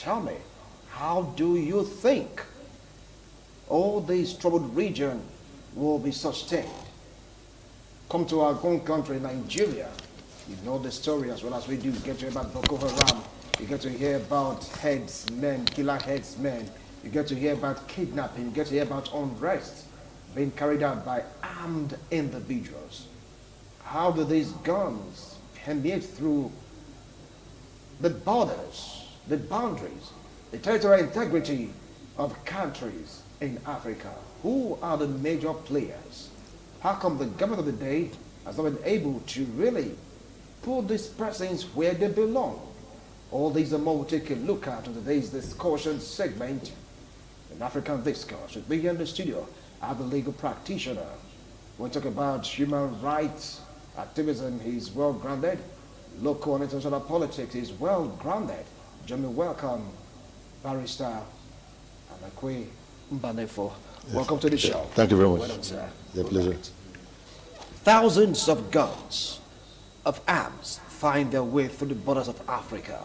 tell me, how do you think all this troubled region will be sustained? Come to our own country, Nigeria. You know the story as well as we do. You get to hear about Boko Haram. You get to hear about headsmen, killer headsmen. You get to hear about kidnapping. You get to hear about unrest being carried out by armed individuals. How do these guns permeate through the borders, the boundaries, the territorial integrity of countries in Africa? Who are the major players? How come the government of the day has not been able to really put these persons where they belong? All these are more we'll take a look at in today's discussion segment in African Discourse. With me in the studio, I have a legal practitioner. When we talk about human rights activism, he's well grounded. Local and international politics, he's well grounded. Join me, welcome, Barrister Anakwe Mbanefo. Yes. Welcome to the show. Thank you very much. Well done, sir. It's a pleasure. Thousands of guns, of arms, find their way through the borders of Africa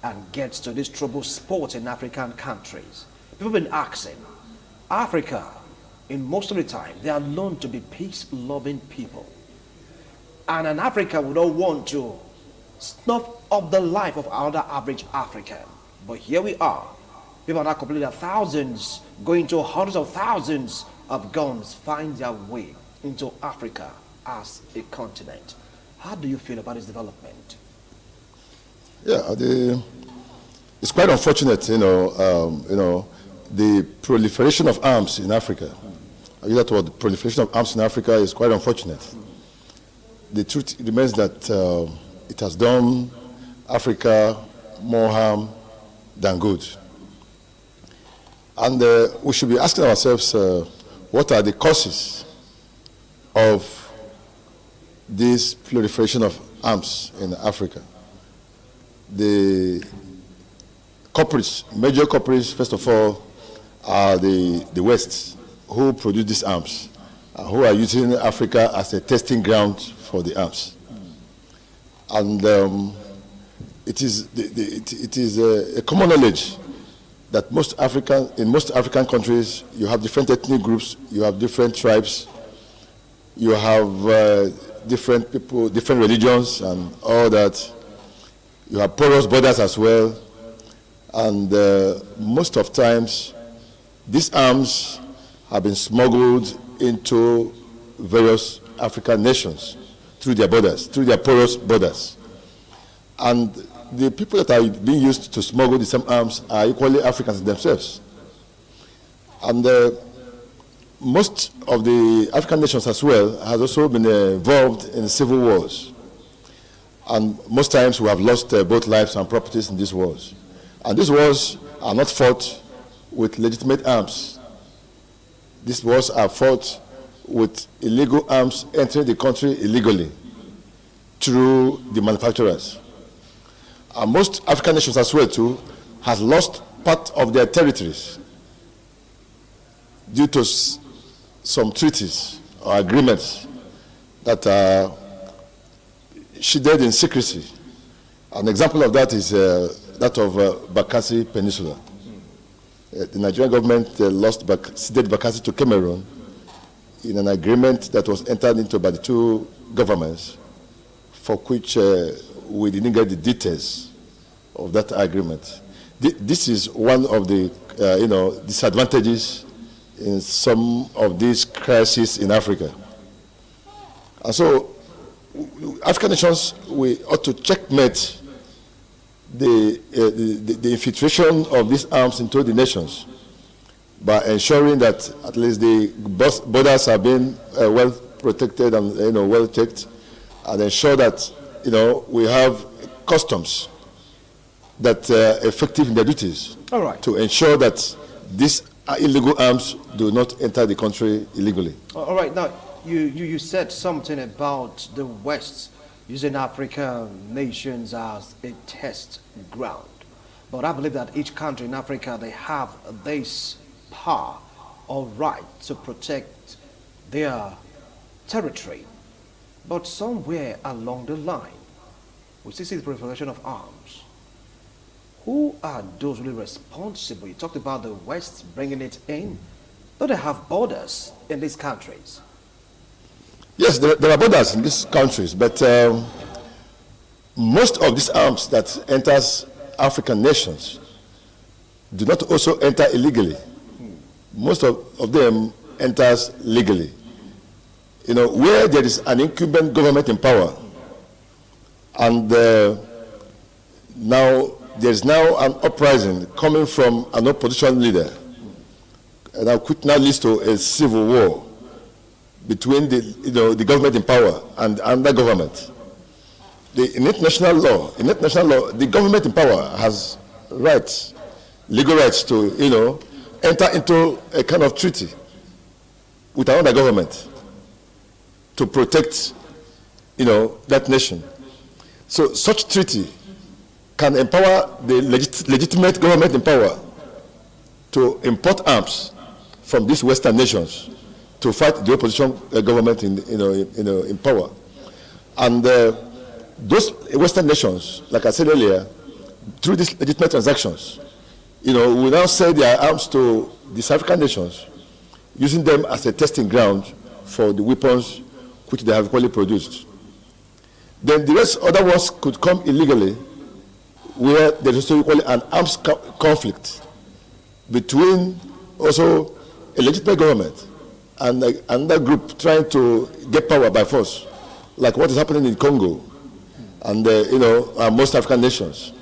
and gets to these troubled spots in African countries. People have been asking, Africa, in most of the time, they are known to be peace-loving people. And an Africa would not want to snuff up the life of another average African. But here we are. People are now complaining that thousands, going to hundreds of thousands of guns find their way into Africa as a continent. How do you feel about this development? Yeah, it's quite unfortunate, the proliferation of arms in Africa. I use that word, the proliferation of arms in Africa is quite unfortunate. The truth remains that it has done Africa more harm than good. And we should be asking ourselves, what are the causes of this proliferation of arms in Africa? The culprits, major culprits, first of all, are the West, who produce these arms, who are using Africa as a testing ground for the arms. And it is a common knowledge that in most African countries, you have different ethnic groups, you have different tribes, you have different people, different religions and all that. You have porous borders as well. And most of times, these arms have been smuggled into various African nations through their borders, through their porous borders. And the people that are being used to smuggle the same arms are equally Africans themselves. And most of the African nations as well has also been involved in civil wars. And most times we have lost both lives and properties in these wars. And these wars are not fought with legitimate arms. These wars are fought with illegal arms entering the country illegally through the manufacturers. And most African nations as well too has lost part of their territories due to some treaties or agreements that are shielded in secrecy. An example of that is that of Bakassi Peninsula. The Nigerian government ceded Bakassi to Cameroon in an agreement that was entered into by the two governments, for which we didn't get the details of that agreement. This is one of the disadvantages in some of these crises in Africa. And so African nations, we ought to checkmate the infiltration of these arms into the nations by ensuring that at least the borders are being well protected and well checked, and ensure that we have customs that are effective in their duties. All right. To ensure that these illegal arms do not enter the country illegally. All right. Now, you said something about the West using African nations as a test ground. But I believe that each country in Africa, they have this power or right to protect their territory. But somewhere along the line, we still see the proliferation of arms. who are those really responsible? You talked about the West bringing it in. Do they have borders in these countries? Yes, there are borders in these countries, but most of these arms that enters African nations do not also enter illegally. Most of them enters legally. You know, where there is an incumbent government in power, and now there's now an uprising coming from an opposition leader, and which now leads to a civil war between the government in power and the government. In international law, the government in power has rights, legal rights to enter into a kind of treaty with another government to protect that nation. So such treaty can empower the legitimate government in power to import arms from these Western nations to fight the opposition government in power. And those Western nations, like I said earlier, through these legitimate transactions, will now sell their arms to these African nations, using them as a testing ground for the weapons which they have equally produced. Then the rest, other ones could come illegally, where there is also equally an arms conflict between also a legitimate government and another group trying to get power by force, like what is happening in Congo and most African nations.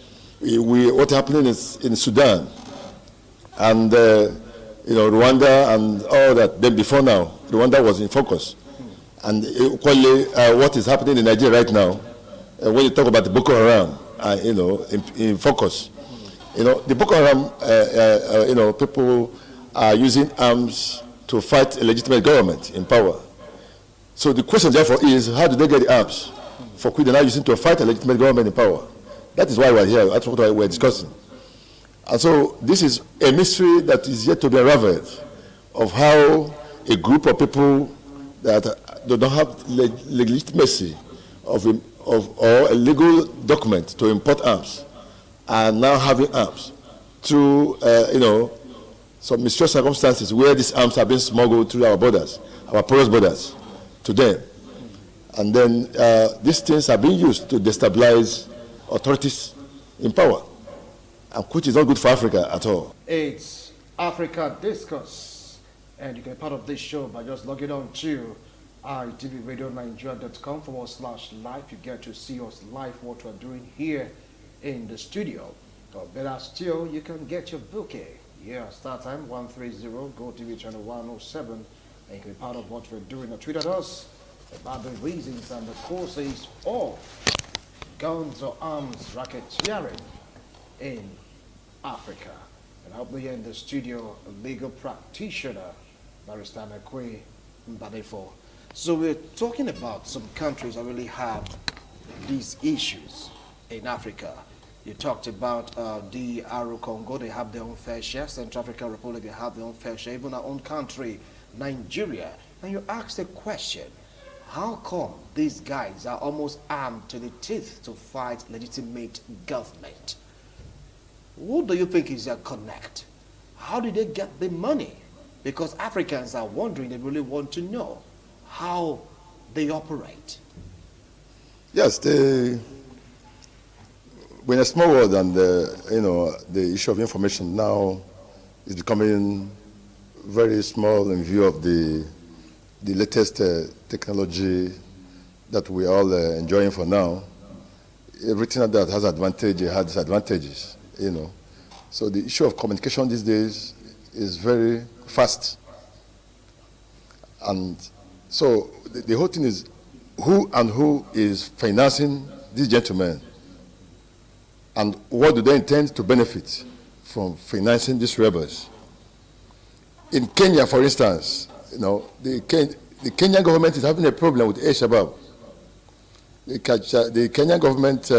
What's happening in Sudan and Rwanda and all that. Then before now, Rwanda was in focus, and equally what is happening in Nigeria right now. When you talk about the Boko Haram, in focus, the Boko Haram, people are using arms to fight a legitimate government in power. So the question therefore is, how do they get the arms for which they're now using to fight a legitimate government in power? That is why we're here. That's what we're discussing. And so this is a mystery that is yet to be unraveled, of how a group of people that do not have legitimacy or a legal document to import arms are now having arms through some mysterious circumstances where these arms have been smuggled through our borders, our porous borders, to them. And then these things are being used to destabilize authorities in power, and which is not good for Africa at all. It's Africa Discourse, and you can be part of this show by just logging on to itvradioNigeria.com/live. You get to see us live, what we're doing here in the studio. Or better still, you can get your bouquet. Yeah, start time 130, go TV channel 107, and you can be part of what we're doing. Or tweet at us about the reasons and the causes of guns or arms racketeering in Africa. And I'll be here in the studio, a legal practitioner, Barrister Nakwe Mbadefo. So we're talking about some countries that really have these issues in Africa. You talked about DR Congo, they have their own fair share. Central African Republic, they have their own fair share. Even our own country, Nigeria. And you asked a question, how come these guys are almost armed to the teeth to fight legitimate government? What do you think is their connect? How did they get the money? Because Africans are wondering, they really want to know how they operate. Yes, we're in a small world, and the issue of information now is becoming very small in view of the latest technology that we are all enjoying for now. Everything that has advantages has disadvantages, So the issue of communication these days is very fast. And so the whole thing is who is financing these gentlemen, and what do they intend to benefit from financing these rebels. In Kenya, for instance, the Kenyan government is having a problem with Al-Shabaab. The Kenyan government,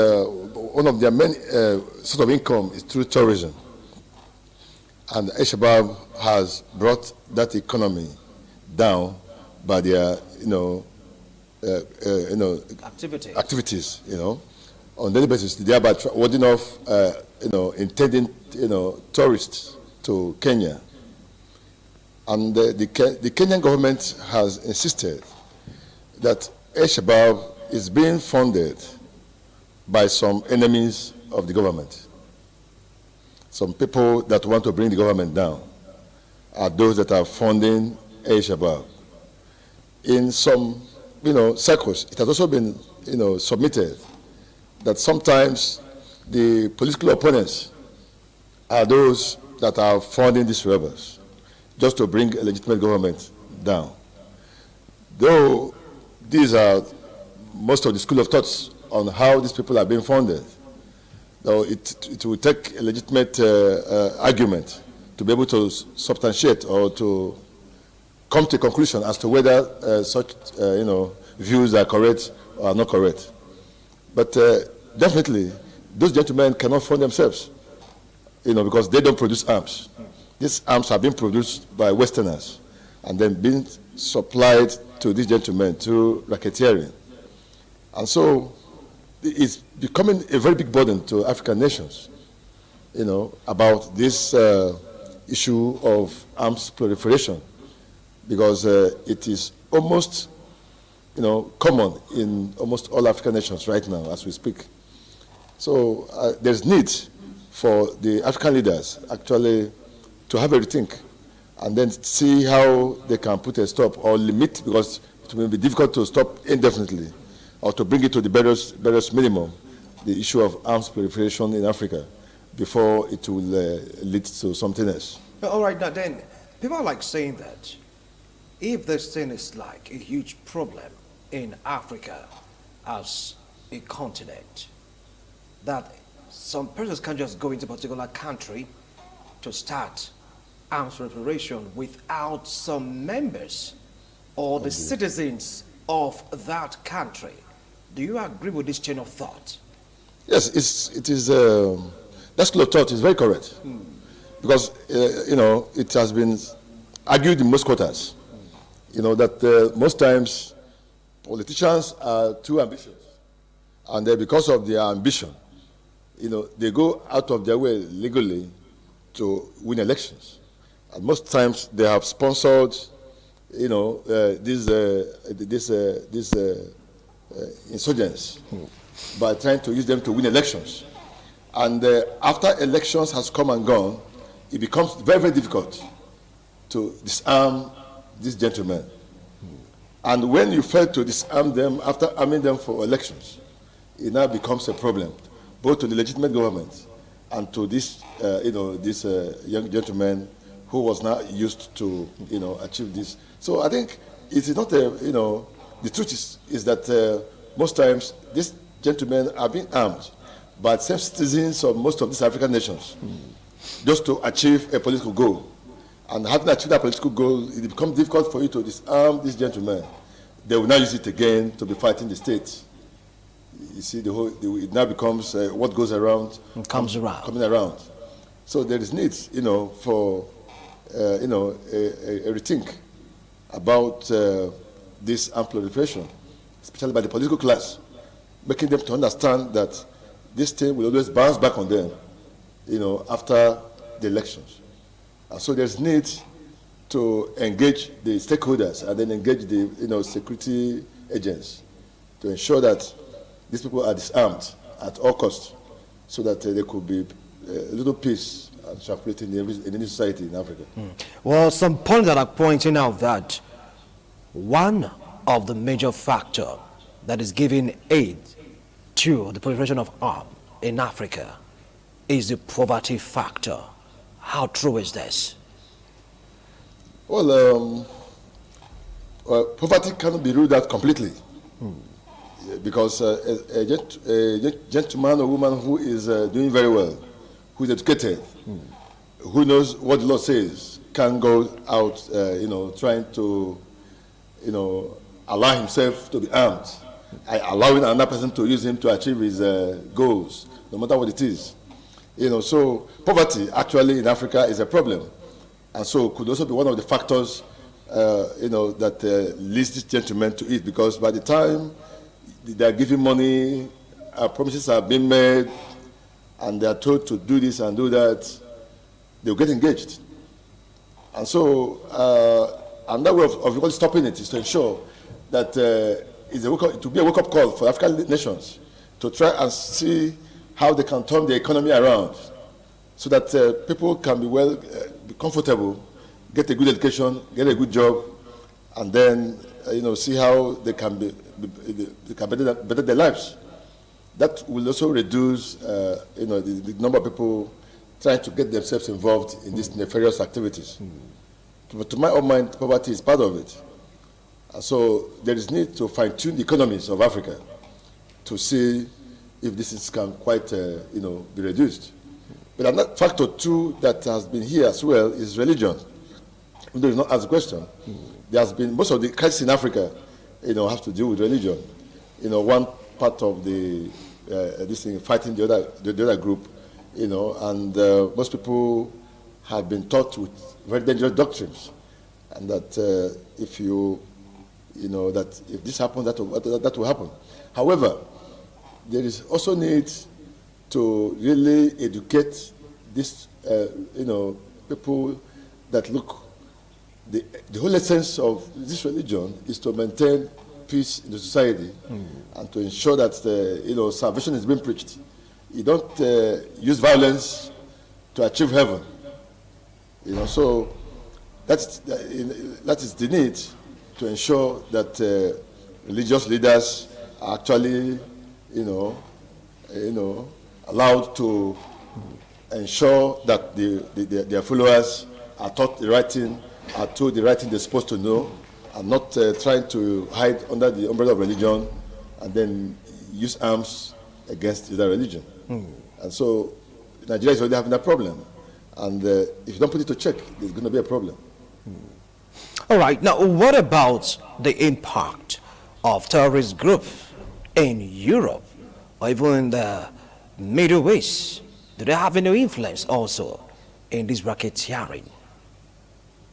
one of their main source of income is through tourism. And Al-Shabaab has brought that economy down by their, activities, on a daily basis, thereby warding off intending, tourists to Kenya. And the Kenyan government has insisted that Al-Shabaab is being funded by some enemies of the government. Some people that want to bring the government down are those that are funding Al-Shabaab. In some, circles, it has also been, submitted that sometimes the political opponents are those that are funding these rebels, just to bring a legitimate government down. Though these are most of the school of thoughts on how these people are being funded, though it will take a legitimate argument to be able to substantiate or to come to a conclusion as to whether such views are correct or are not correct. But definitely, those gentlemen cannot fund themselves, because they don't produce arms. These arms have been produced by Westerners and then been supplied to these gentlemen through racketeering. And so it's becoming a very big burden to African nations, about this issue of arms proliferation, because it is almost, common in almost all African nations right now as we speak. So there's need for the African leaders actually to have a rethink and then see how they can put a stop or limit, because it will be difficult to stop indefinitely or to bring it to the barest minimum, the issue of arms proliferation in Africa, before it will lead to something else. All right, now then, people are like saying that if this thing is like a huge problem in Africa as a continent, that some persons can just go into a particular country to start arms proliferation without some members or the citizens of that country. Do you agree with this chain of thought? Yes, it is. That school of thought is very correct, because it has been argued in most quarters, that most times politicians are too ambitious, and because of their ambition, they go out of their way legally to win elections. And most times they have sponsored, these insurgents by trying to use them to win elections. And after elections has come and gone, it becomes very, very difficult to disarm these gentlemen. And when you fail to disarm them after arming them for elections, it now becomes a problem, both to the legitimate government and to this, this young gentleman who was now used to, achieve this. So I think it is not the truth is that most times these gentlemen are being armed by same citizens of most of these African nations, just to achieve a political goal. And having achieved that political goal, it becomes difficult for you to disarm these gentlemen. They will now use it again to be fighting the state. You see, it now becomes what goes around comes around. Coming around. So there is need, for a rethink about this armed proliferation, especially by the political class, making them to understand that this thing will always bounce back on them, after the elections. And so there's need to engage the stakeholders and then engage the, security agents to ensure that these people are disarmed at all costs, so that there could be a little peace and tranquility in any society in Africa. Well, some points that are pointing out that one of the major factors that is giving aid to the proliferation of arms in Africa is the poverty factor. How true is this? Well, poverty cannot be ruled out completely, because a gentleman or woman who is doing very well, who is educated, who knows what the law says, can go out, trying to, allow himself to be armed, allowing another person to use him to achieve his goals, no matter what it is. So poverty actually in Africa is a problem, and so could also be one of the factors, that leads this gentleman to it, because by the time they are giving money, promises are being made, and they are told to do this and do that, they'll get engaged. And so another way of really stopping it is to ensure that to be a wake-up call for African nations to try and see how they can turn the economy around so that people can be comfortable, get a good education, get a good job, and then see how they can better their lives. That will also reduce the number of people trying to get themselves involved in these nefarious activities. To my own mind, poverty is part of it. And so there is need to fine-tune the economies of Africa to see if this can quite be reduced. But another factor too that has been here as well is religion. There is not as a question. There has been most of the crises in Africa, have to do with religion. One part of this thing fighting the other group, and most people have been taught with very dangerous doctrines, and that that if this happens, that will happen. However, there is also need to really educate this, people that look. The whole essence of this religion is to maintain peace in the society and to ensure that salvation is being preached. You don't use violence to achieve heaven. So that is the need to ensure that religious leaders are actually allowed to ensure that their followers are taught the right thing, are told the right thing they're supposed to know, and not trying to hide under the umbrella of religion and then use arms against the religion. And so Nigeria is already having that problem. And if you don't put it to check, there's going to be a problem. All right. Now, what about the impact of terrorist groups in Europe or even in the Middle East? Do they have any influence also in this racketeering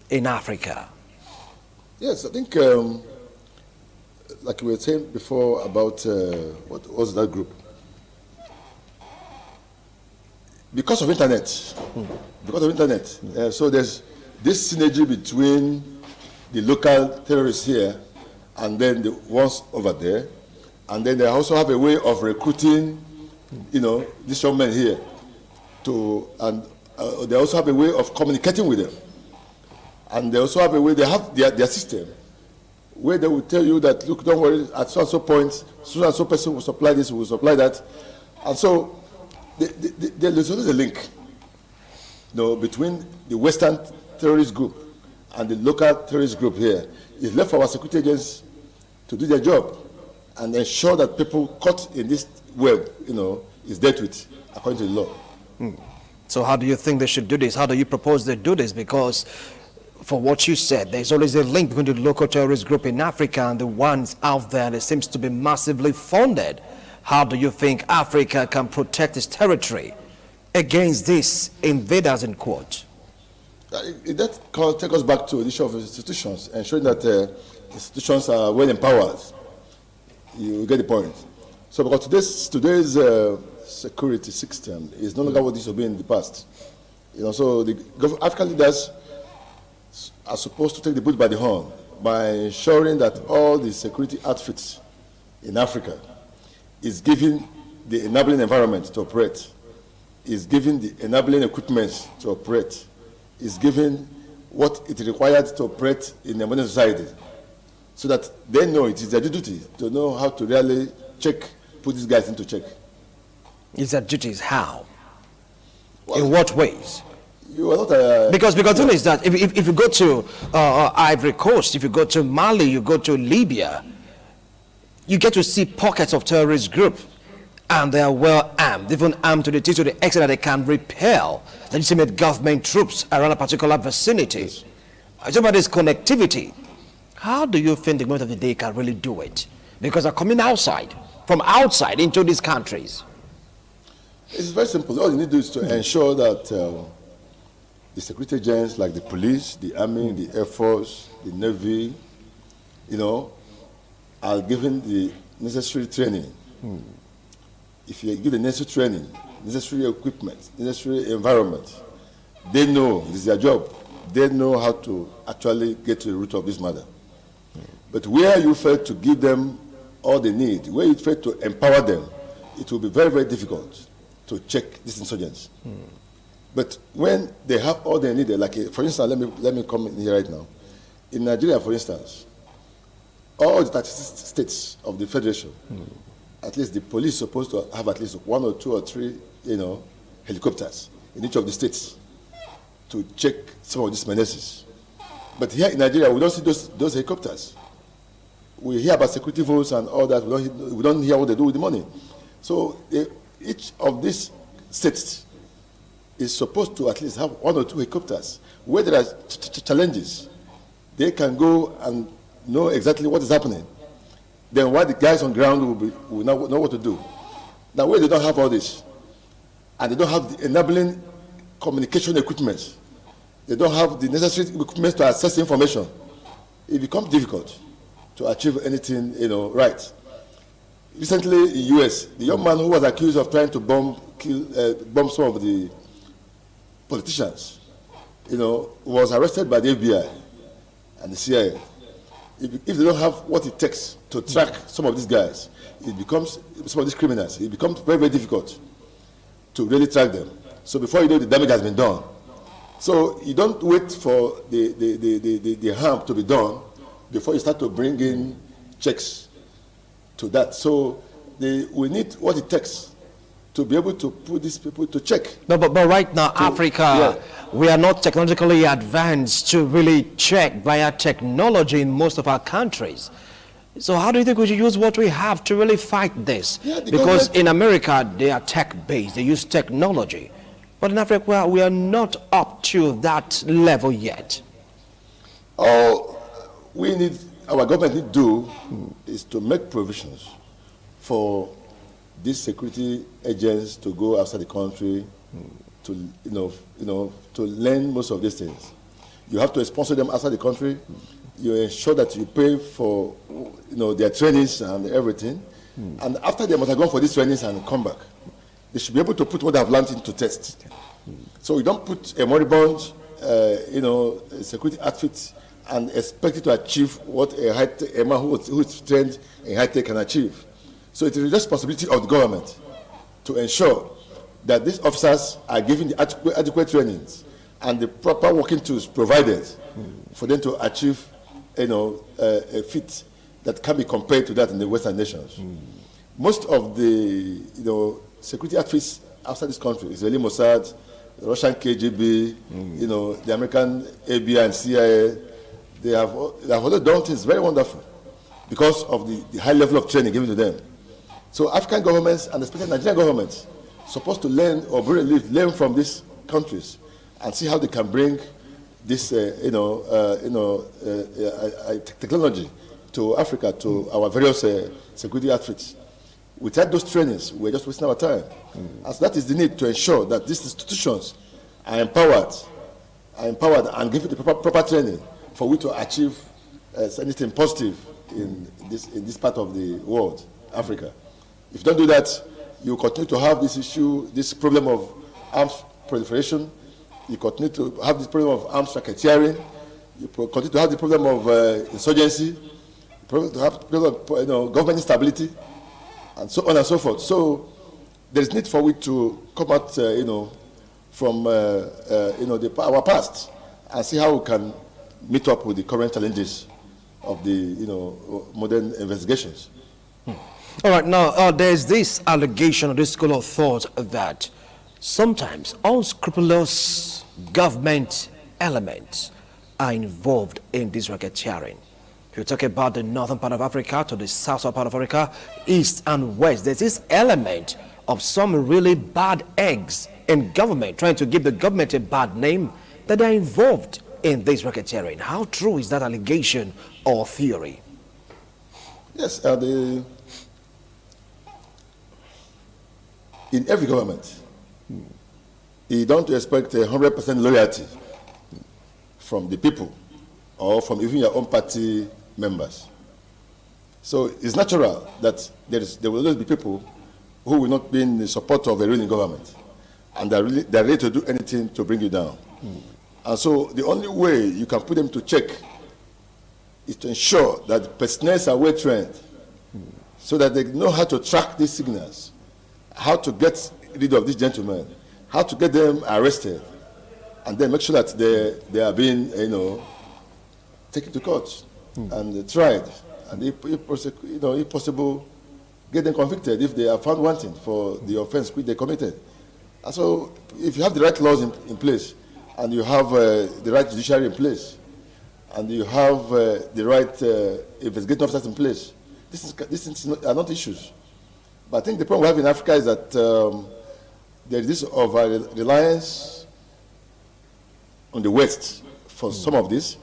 in Africa? Yes, I think, like we were saying before about what was that group? Because of internet. So there's this synergy between the local terrorists here and then the ones over there, and then they also have a way of recruiting, these young men here and they also have a way of communicating with them. And they also have a way, they have their system, where they will tell you that, look, don't worry, at so-and-so point, so-and-so person will supply this, will supply that. And so there's always a link between the Western terrorist group and the local terrorist group here. It's left for our security agents to do their job and ensure that people caught in this web, is dealt with according to the law. So how do you think they should do this? How do you propose they do this? Because for what you said, there's always a link between the local terrorist group in Africa and the ones out there that seems to be massively funded. How do you think Africa can protect its territory against these invaders, in quote? That takes us back to the issue of institutions, ensuring that institutions are well empowered. You get the point. So because today's security system is no longer what it used to be in the past. So the African leaders are supposed to take the bull by the horn by ensuring that all the security outfits in Africa is given the enabling environment to operate, is given the enabling equipment to operate, is given what it requires to operate in a modern society, so that they know it is their duty to know how to really put these guys into check. It's their duties how? Well, in what ways? You are not because the thing is that if you go to Ivory Coast, if you go to Mali, you go to Libya, you get to see pockets of terrorist group, and they are well armed, even armed to the extent that they can repel legitimate government troops around a particular vicinity. Yes. It's about this connectivity. How do you think the government of the day can really do it? Because they're coming from outside into these countries. It's very simple. All you need to do is to ensure that the security agents like the police, the army, the air force, the navy, are given the necessary training. If you give the necessary training, necessary equipment, necessary environment. They know this is their job. They know how to actually get to the root of this matter. But where you fail to give them all they need, where you fail to empower them, it will be very, very difficult to check these insurgents. But when they have all they need, like, for instance, let me come in here right now. In Nigeria, for instance, all the 36 states of the Federation, at least the police is supposed to have at least 1 or 2 or 3, helicopters in each of the states to check some of these menaces. But here in Nigeria, we don't see those helicopters. We hear about security votes and all that. We don't hear what they do with the money. So each of these states is supposed to at least have 1 or 2 helicopters. Where there are challenges, they can go and know exactly what is happening. Then while the guys on ground will know what to do. Now, where they don't have all this, and they don't have the enabling communication equipment, they don't have the necessary equipment to access information, it becomes difficult to achieve anything, right. Recently in the US, the young man who was accused of trying to bomb some of the politicians, was arrested by the FBI and the CIA. If they don't have what it takes to track some of these guys, some of these criminals, it becomes very, very difficult to really track them. So before you know, the damage has been done. So you don't wait for the harm to be done before you start to bring in checks to that. So we need what it takes to be able to put these people to check. No, but right now, Africa, we are not technologically advanced to really check via technology in most of our countries. So how do you think we should use what we have to really fight this? Because in America, they are tech-based, they use technology. But in Africa, we are not up to that level yet. All our government need to do is to make provisions for these security agents to go outside the country to learn most of these things. You have to sponsor them outside the country. You ensure that you pay for their trainings and everything. And after they must have gone for these trainings and come back, they should be able to put what they have learned into test. So you don't put a moribund, security outfit and expect it to achieve what a man who is trained in high tech can achieve. So it is the responsibility of the government to ensure that these officers are given the adequate trainings and the proper working tools provided for them to achieve, a feat that can be compared to that in the Western nations. Most of the, security outfits outside this country, Israeli Mossad, the Russian KGB, the American FBI and CIA, they have already done things very wonderful because of the high level of training given to them. So African governments and especially Nigerian governments supposed to learn from these countries and see how they can bring this technology to Africa, to our various security outfits. Without those trainings, we're just wasting our time. And so that is the need to ensure that these institutions are empowered and given the proper training for we to achieve anything positive in this part of the world, Africa. If you don't do that, you continue to have this issue, this problem of arms proliferation. You continue to have this problem of arms racketeering. You continue to have the problem of insurgency. You continue to have the problem of government instability, and so on and so forth. So there is need for we to come out, from our past and see how we can meet up with the current challenges of the modern investigations. All right, now there's this allegation or this school of thought that sometimes unscrupulous government elements are involved in this racketeering. If you talk about the northern part of Africa to the southern part of Africa, east and west, there's this element of some really bad eggs in government trying to give the government a bad name that are involved in this racketeering. How true is that allegation or theory? Yes, in every government, you don't expect 100% loyalty from the people or from even your own party members. So it's natural that there will always be people who will not be in the support of the ruling government. And they're ready to do anything to bring you down. And so the only way you can put them to check is to ensure that the personnel are well trained so that they know how to track these signals, how to get rid of these gentlemen, how to get them arrested, and then make sure that they are being, taken to court and tried, and if possible, get them convicted if they are found wanting for the offense which they committed. And so if you have the right laws in place, and you have the right judiciary in place, and you have the right investigating officers in place, these are not issues. But I think the problem we have in Africa is that there is this over-reliance on the West for some of this.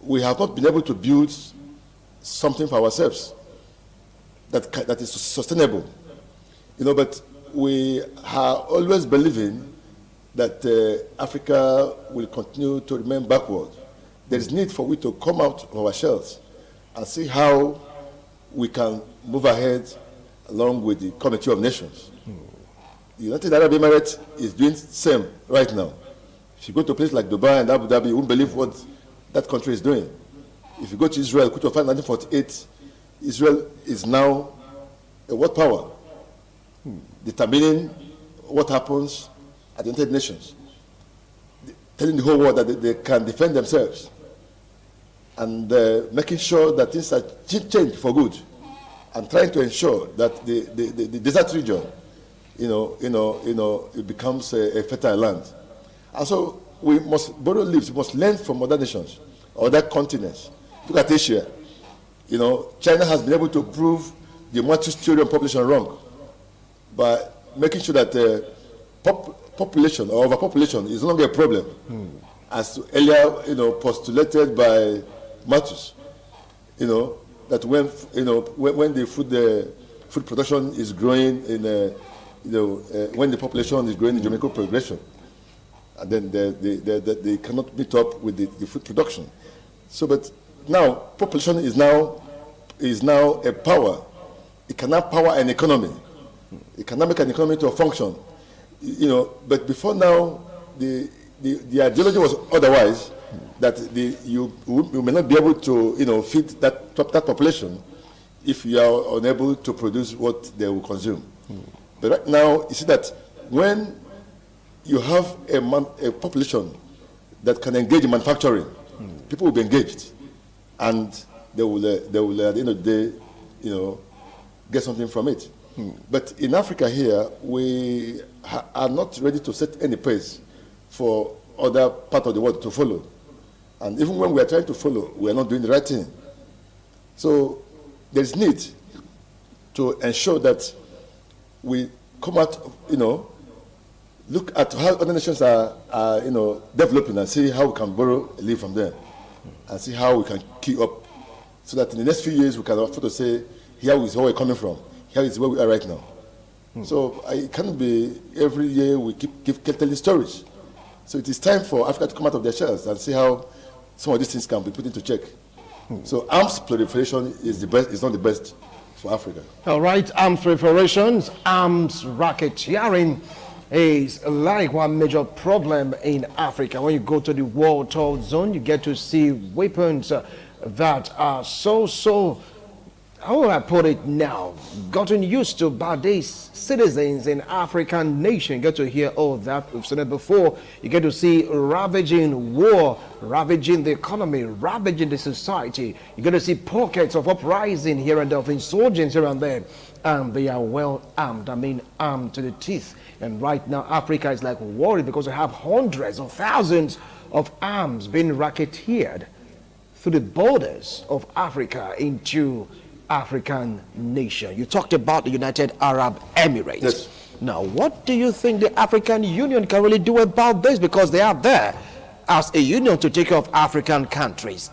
We have not been able to build something for ourselves that is sustainable. But we are always believing that Africa will continue to remain backward. There is need for we to come out of our shells and see how we can move ahead along with the Committee of Nations. The United Arab Emirates is doing the same right now. If you go to a place like Dubai and Abu Dhabi, you won't believe what that country is doing. If you go to Israel, which was founded in 1948, Israel is now a world power, determining what happens at the United Nations, telling the whole world that they can defend themselves, and making sure that things are changed for good, and trying to ensure that the desert region, it becomes a fertile land. And so we must borrow leaves. We must learn from other nations, other continents. Look at Asia. China has been able to prove the multi-trillion population wrong by making sure that population or overpopulation is no longer a problem, as earlier postulated by Matthews. That when the food production is growing when the population is growing in geometrical progression, and then they cannot meet up with the food production. So, but now population is now a power. It cannot power an economy. It cannot make an economy to function. But before now, the ideology was otherwise, that you may not be able to feed that population if you are unable to produce what they will consume. But right now, you see that when you have a population that can engage in manufacturing, people will be engaged, and they will at the end of the day, get something from it. But in Africa here, we are not ready to set any pace for other part of the world to follow. And even when we are trying to follow, we are not doing the right thing. So there is need to ensure that we come out, look at how other nations are developing, and see how we can borrow a lead from them, and see how we can keep up, so that in the next few years we can afford to say, here is where we're coming from, here is where we are right now. So it cannot be every year we keep telling stories. So it is time for Africa to come out of their shells and see how some of these things can be put into check. So arms proliferation is not the best for Africa. All right, arms proliferations, arms racketeering is like one major problem in Africa. When you go to the war torn zone, you get to see weapons that are how will I put it now, gotten used to by these citizens in African nation. You get to hear all that. We've seen it before. You get to see ravaging war, ravaging the economy, ravaging the society. You get to see pockets of uprising here and there, of insurgents here and there. And they are well armed, armed to the teeth. And right now, Africa is like worried because they have hundreds of thousands of arms being racketeered through the borders of Africa into African nation. You talked about the United Arab Emirates. Yes. Now, what do you think the African Union can really do about this? Because they are there as a union to take care of African countries.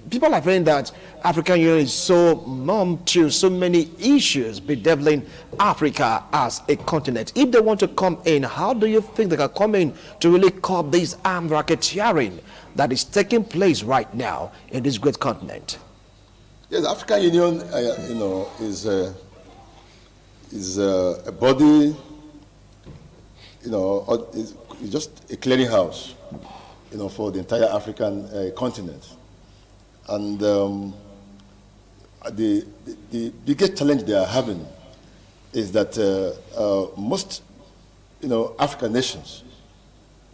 People are saying that African Union is so numb to so many issues bedeviling Africa as a continent. If they want to come in, how do you think they can come in to really curb this armed racketeering that is taking place right now in this great continent? Yes, the African Union, is is a body, is just a clearinghouse, for the entire African continent. And the biggest challenge they are having is that most, African nations,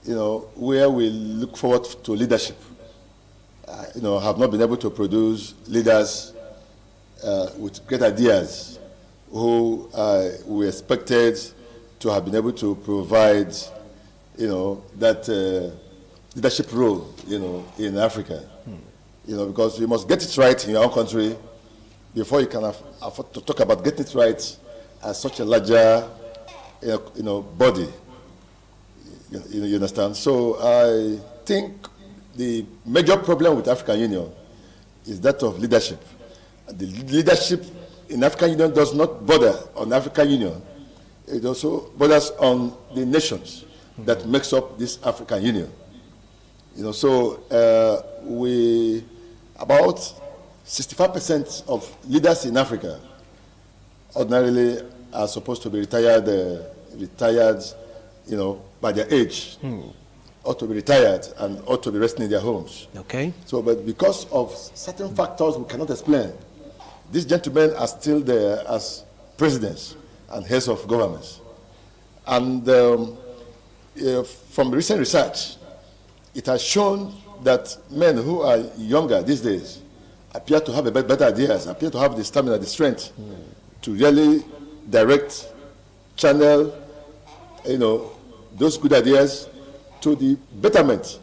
where we look forward to leadership, have not been able to produce leaders with great ideas who we expected to have been able to provide, that leadership role, in Africa. Because you must get it right in your own country before you can afford to talk about getting it right as such a larger, body. You understand? So I think the major problem with African Union is that of leadership. The leadership in African Union does not border on African Union. It also borders on the nations that makes up this African Union. So about 65% of leaders in Africa ordinarily are supposed to be retired, by their age, ought to be retired and ought to be resting in their homes. Okay. So, but because of certain factors we cannot explain, these gentlemen are still there as presidents and heads of governments. And from recent research, it has shown that men who are younger these days appear to have better ideas, appear to have the stamina, the strength to really direct, channel, those good ideas to the betterment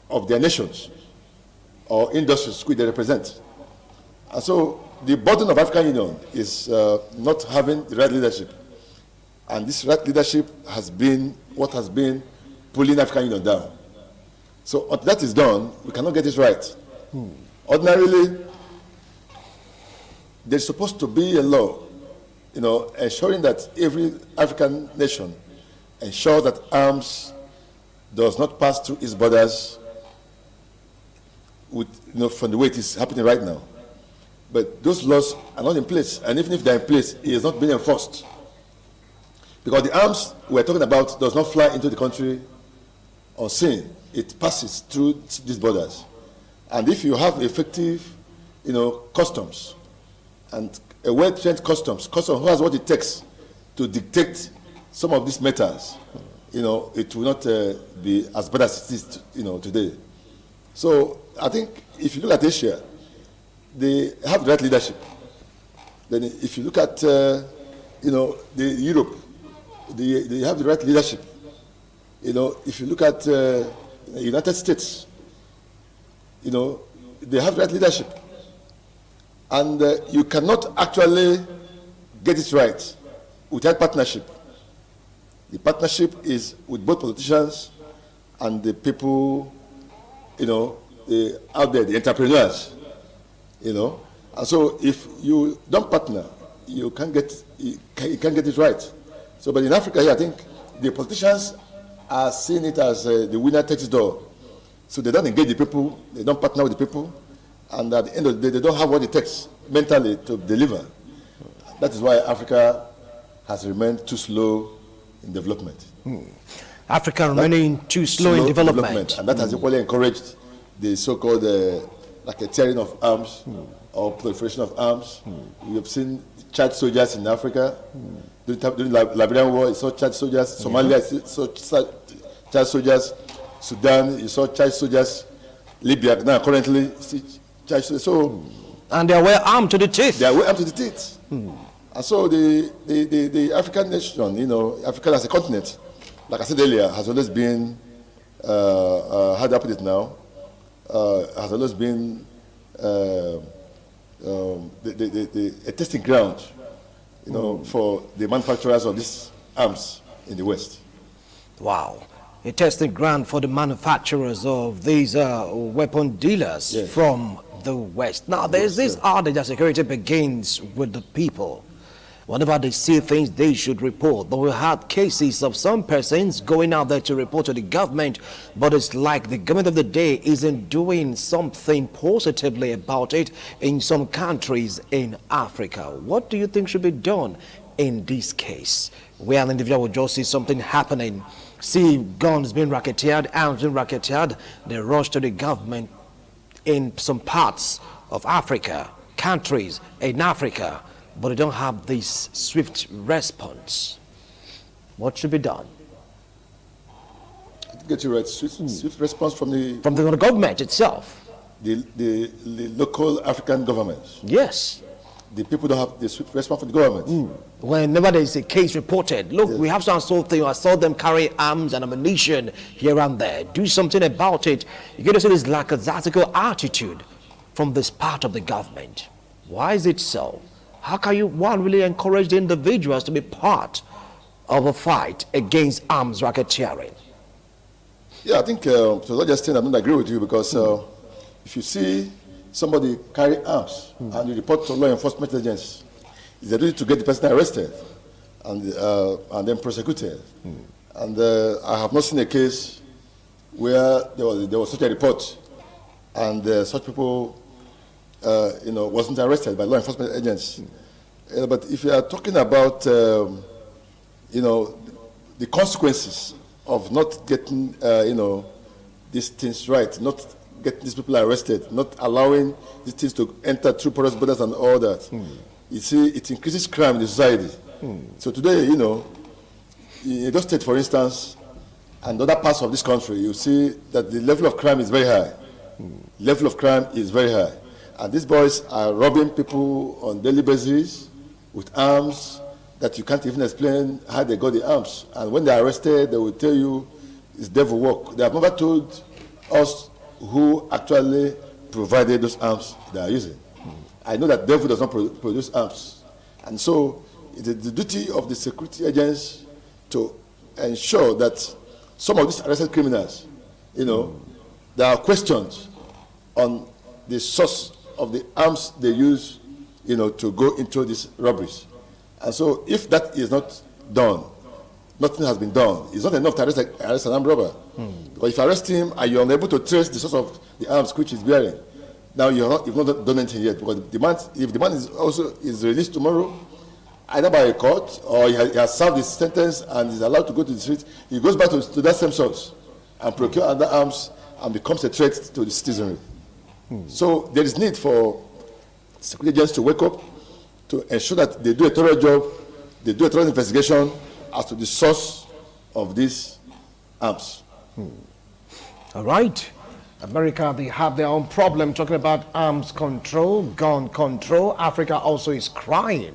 of their nations or industries which they represent. And so the burden of African Union is not having the right leadership. And this right leadership has been what has been pulling African Union down. So until that is done, we cannot get it right. Ordinarily, there's supposed to be a law, ensuring that every African nation ensures that arms does not pass through its borders with, from the way it is happening right now. But those laws are not in place, and even if they're in place, it is not being enforced. Because the arms we're talking about does not fly into the country unseen. It passes through these borders. And if you have effective, customs, and a well-trained customs who has what it takes to dictate some of these matters, it will not be as bad as it is, today. So I think if you look at Asia, they have the right leadership. Then if you look at, the Europe, they have the right leadership. If you look at the United States, they have the right leadership. And you cannot actually get it right without partnership. The partnership is with both politicians and the people, out there, the entrepreneurs, And so if you don't partner, you can't get it right. So, but in Africa here, I think the politicians are seeing it as the winner takes it all. So they don't engage the people, they don't partner with the people, and at the end of the day, they don't have what it takes mentally to deliver. That is why Africa has remained too slow in development. Africa remaining too slow in development. And that has equally encouraged the so-called racketeering of arms or proliferation of arms. We have seen child soldiers in Africa. During the Liberian War, you saw child soldiers. Somalia, you saw child soldiers. Sudan, you saw child soldiers. Libya, now currently, child soldiers. So, and they are well armed to the teeth. They are well armed to the teeth. And so the African nation, Africa as a continent, like I said earlier, has always been, how do I put it now, has always been a testing ground, for the manufacturers of these arms in the West. Wow. A testing ground for the manufacturers of these weapon dealers from the West. Now, there's this adage that security begins with the people. Whenever they see things, they should report. Though we had cases of some persons going out there to report to the government, but it's like the government of the day isn't doing something positively about it in some countries in Africa. What do you think should be done in this case, where an individual will just see something happening, see guns being racketeered, arms being racketeered, they rush to the government in some parts of Africa, countries in Africa, but they don't have this swift response. What should be done? Get you right. Swift response from the government itself. the local African governments. Yes. The people don't have the swift response from the government. Whenever there is a case reported, look, we have some sort of thing. I saw them carry arms and ammunition here and there. Do something about it. You get to see this lackadaisical attitude from this part of the government. Why is it so? How can one really encourage the individuals to be part of a fight against arms racketeering? Yeah, I think to a large extent I don't agree with you, because if you see somebody carry arms and you report to law enforcement agents, it's their duty to get the person arrested and then prosecuted. And I have not seen a case where there was such a report and such people wasn't arrested by law enforcement agents. But if you are talking about the consequences of not getting these things right, not getting these people arrested, not allowing these things to enter through porous borders and all that, you see, it increases crime in the society. So today, in Edo State, for instance, and other parts of this country, you see that the level of crime is very high. Level of crime is very high. And these boys are robbing people on daily basis with arms that you can't even explain how they got the arms. And when they're arrested, they will tell you it's devil work. They have never told us who actually provided those arms they are using. I know that devil does not produce arms. And so it is the duty of the security agents to ensure that some of these arrested criminals, there are questions on the source of the arms they use, to go into these robberies. And so if that is not done, nothing has been done. It's not enough to arrest an armed robber. Because if you arrest him and you're unable to trace the source of the arms which he's bearing, now you've not done anything yet. Because if the man is released tomorrow, either by a court or he has served his sentence and is allowed to go to the street, he goes back to that same source and procure other arms and becomes a threat to the citizenry. So there is need for security agents to wake up, to ensure that they do a thorough job, they do a thorough investigation as to the source of these arms. All right. America, they have their own problem talking about arms control, gun control. Africa also is crying,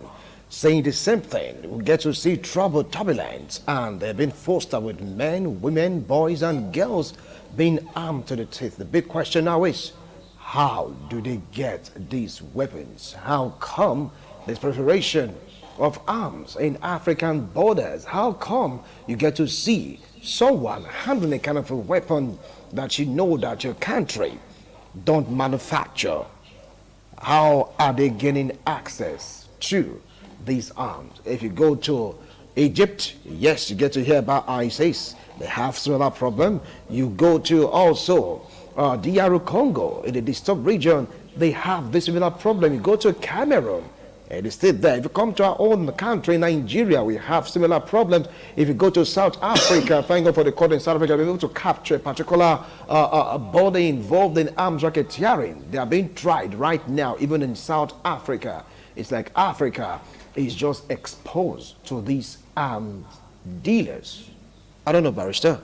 saying the same thing. We get to see trouble, turbulence, and they've been fostered with men, women, boys, and girls being armed to the teeth. The big question now is, how do they get these weapons? How come this proliferation of arms in African borders? How come you get to see someone handling a kind of a weapon that you know that your country don't manufacture? How are they gaining access to these arms? If you go to Egypt, yes, you get to hear about ISIS. They have similar problem. You go to also DR Congo, in the disturbed region, they have this similar problem. You go to Cameroon, and it's still there. If you come to our own country, Nigeria, we have similar problems. If you go to South Africa, thank God for the court in South Africa, they're able to capture a particular body involved in arms racketeering. They are being tried right now, even in South Africa. It's like Africa is just exposed to these arms dealers. I don't know, Barrister,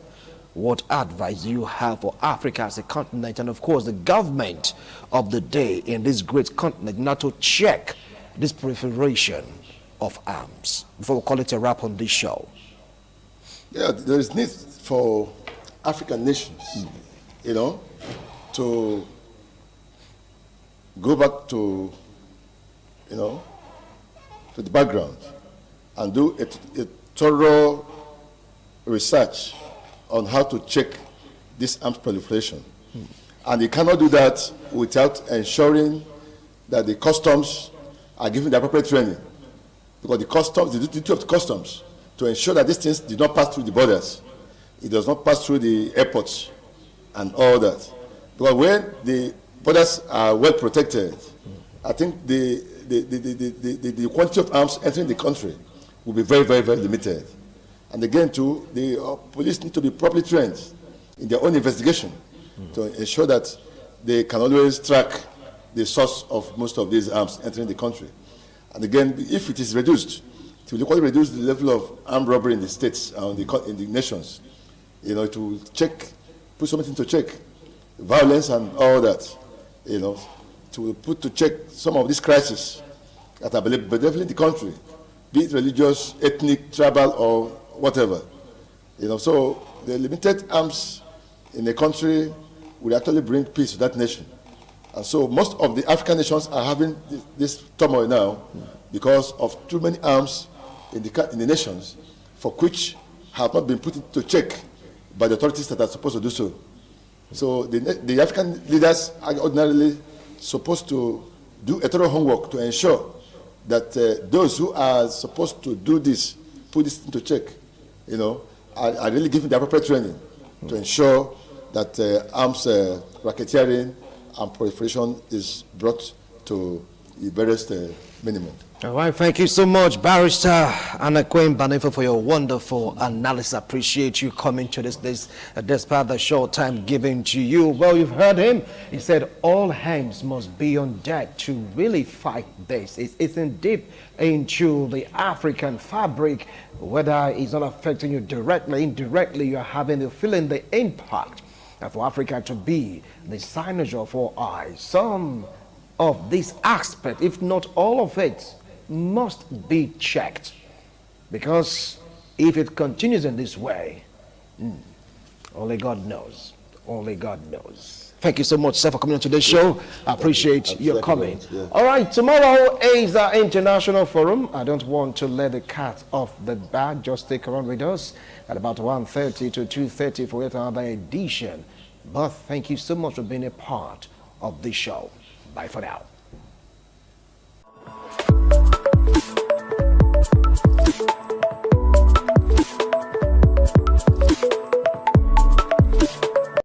what advice do you have for Africa as a continent, and of course the government of the day in this great continent, not to check this proliferation of arms, before we call it a wrap on this show? Yeah, there is need for African nations, to go back to, to the background and do a thorough research on how to check this arms proliferation. And you cannot do that without ensuring that the customs are given the appropriate training. Because the duty of the customs to ensure that these things did not pass through the borders. It does not pass through the airports and all that. Because when the borders are well protected, I think the quantity of arms entering the country will be very, very, very limited. And again, too, the police need to be properly trained in their own investigation to ensure that they can always track the source of most of these arms entering the country. And again, if it is reduced, it will equally reduce the level of armed robbery in the states and in the nations. You know, to check, put something to check, violence and all that. You know, to put to check some of these crises that are definitely in the country, be it religious, ethnic, tribal, or whatever. You know, so the limited arms in a country will actually bring peace to that nation. And so most of the African nations are having this turmoil now because of too many arms in the nations, for which have not been put into check by the authorities that are supposed to do so. So the African leaders are ordinarily supposed to do a thorough homework to ensure that those who are supposed to do this, put this into check, you know, are really given the appropriate training to ensure that arms racketeering and proliferation is brought to the barest minimum. All right, thank you so much, Barrister Anakwen Banefo, for your wonderful analysis. I appreciate you coming to this despite the short time given to you. Well, you've heard him. He said all hands must be on deck to really fight this. It's in deep into the African fabric, whether it's not affecting you directly, indirectly, you're feeling the impact for Africa to be the signage of all eyes. Some of these aspects, if not all of it, must be checked, because if it continues in this way, only God knows. Only God knows. Thank you so much, sir, for coming on today's show. I appreciate your coming. Yeah. All right, tomorrow is our international forum. I don't want to let the cat off the bag. Just stick around with us at about 1:30 to 2:30 for yet another edition. But thank you so much for being a part of this show. Bye for now.